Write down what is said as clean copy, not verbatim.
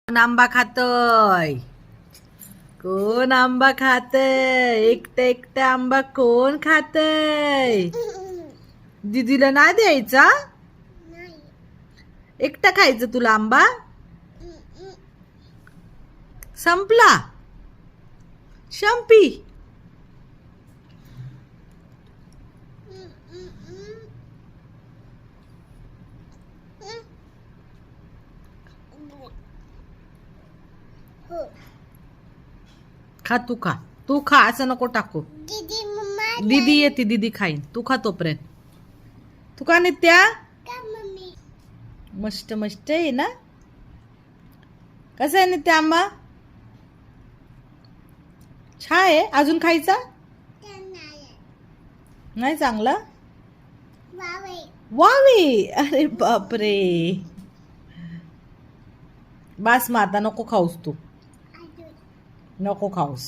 कोण आंबा खातोय? कोण आंबा खातय? एकटं एकटं आंबा कोण खातय? दीदीला नाही द्यायचा? एकटा खायचं तुला आंबा? संपला? शंपी खा, तू खा, असं नको टाकू. दीदी येते, दीदी खाईन, तू खा तोपर्यंत. तू का नित्या? मस्त मस्त आहे ना? कसं आहे नित्या आंबा? छान आहे. अजून खायचा? नाही चांगला? वावी, अरे बापरे. बास मग आता नको खाऊस तू. नको खाऊस.